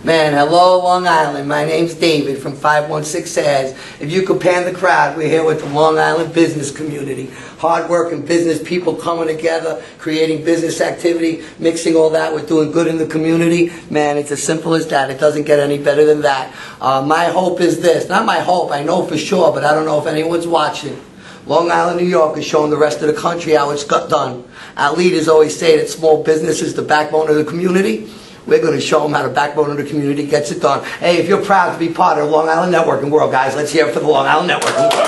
Man, hello Long Island. My name's David from 516 Ads. If you could pan the crowd, we're here with the Long Island business community. Hard-working business people coming together, creating business activity, mixing all that with doing good in the community. Man, it's as simple as that. It doesn't get any better than that. My hope is this. Not my hope, I know for sure, but I don't know if anyone's watching. Long Island, New York is showing the rest of the country how it's got done. Our leaders always say that small business is the backbone of the community. We're going to show them how the backbone of the community gets it done. Hey, if you're proud to be part of the Long Island networking world, guys, let's hear it for the Long Island networking world.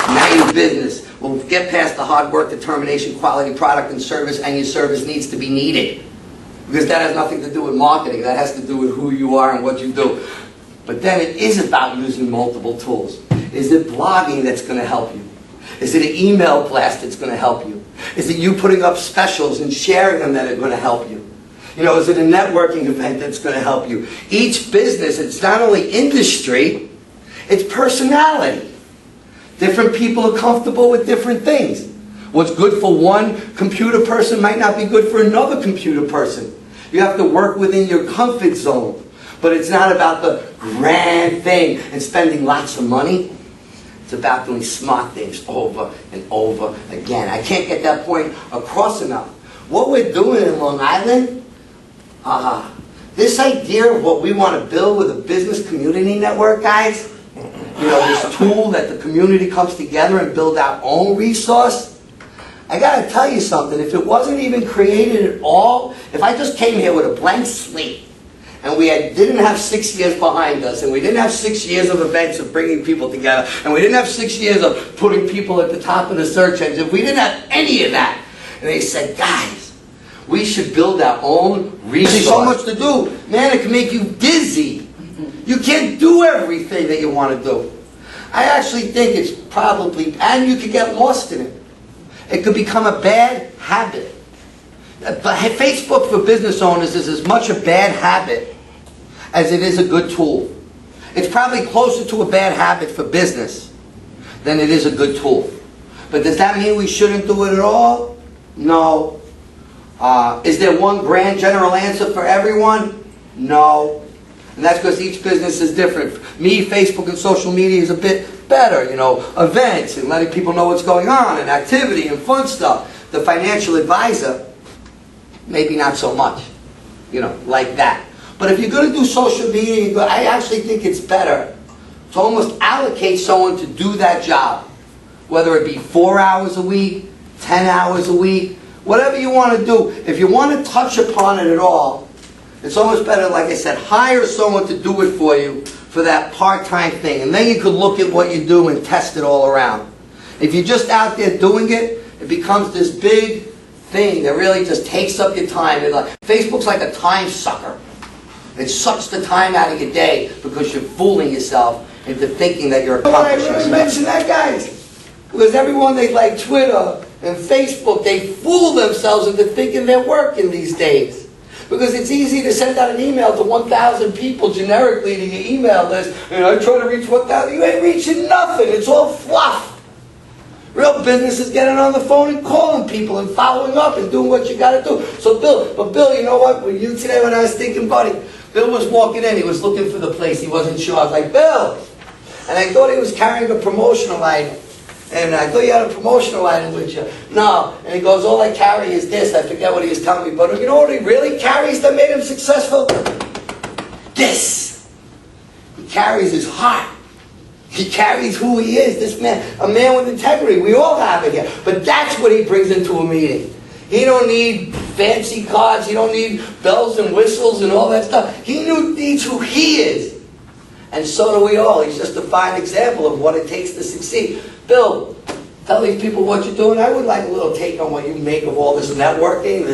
Now your business will get past the hard work, determination, quality product and service, and your service needs to be needed. Because that has nothing to do with marketing. That has to do with who you are and what you do. But then it is about using multiple tools. Is it blogging that's going to help you? Is it an email blast that's going to help you? Is it you putting up specials and sharing them that are going to help you? You know, is it a networking event that's going to help you? Each business, it's not only industry, it's personality. Different people are comfortable with different things. What's good for one computer person might not be good for another computer person. You have to work within your comfort zone. But it's not about the grand thing and spending lots of money. It's about doing smart things over and over again. I can't get that point across enough. What we're doing in Long Island, this idea of what we want to build with a business community network, guys, you know, this tool that the community comes together and build our own resource, I got to tell you something. If it wasn't even created at all, if I just came here with a blank slate, and we didn't have 6 years behind us, and we didn't have 6 years of events of bringing people together, and we didn't have 6 years of putting people at the top of the search engine, if we didn't have any of that, and they said, guys, we should build our own resource. There's so much to do. Man, it can make you dizzy. You can't do everything that you want to do. I actually think it's probably, and you could get lost in it. It could become a bad habit. But Facebook for business owners is as much a bad habit as it is a good tool. It's probably closer to a bad habit for business than it is a good tool. But does that mean we shouldn't do it at all? No. Is there one grand general answer for everyone? No. And that's because each business is different. Me, Facebook and social media is a bit better, you know, events and letting people know what's going on and activity and fun stuff. The financial advisor, maybe not so much, you know, like that. But if you're going to do social media, I actually think it's better to almost allocate someone to do that job. Whether it be 4 hours a week, 10 hours a week, whatever you want to do. If you want to touch upon it at all, it's almost better, like I said, hire someone to do it for you for that part-time thing. And then you could look at what you do and test it all around. If you're just out there doing it, it becomes this big thing that really just takes up your time. Facebook's like a time sucker. It sucks the time out of your day because you're fooling yourself into thinking that you're accomplishing something. I really mention that, guys, because everyone, they like Twitter and Facebook, they fool themselves into thinking they're working these days. Because it's easy to send out an email to 1,000 people generically to your email list, and I try to reach 1,000. You ain't reaching nothing. It's all fluff. Real business is getting on the phone and calling people and following up and doing what you got to do. So Bill, you know what? With you today when I was thinking, buddy, Bill was walking in. He was looking for the place. He wasn't sure. I was like, Bill. And I thought he was carrying a promotional item. And I thought you had a promotional item with you. No. And he goes, all I carry is this. I forget what he was telling me. But you know what he really carries that made him successful? This. He carries his heart. He carries who he is, this man, a man with integrity. We all have it here. But that's what he brings into a meeting. He don't need fancy cards. He don't need bells and whistles and all that stuff. He needs who he is. And so do we all. He's just a fine example of what it takes to succeed. Bill, tell these people what you're doing. I would like a little take on what you make of all this networking,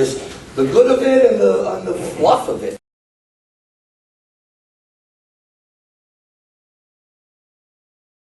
the good of it and the fluff of it.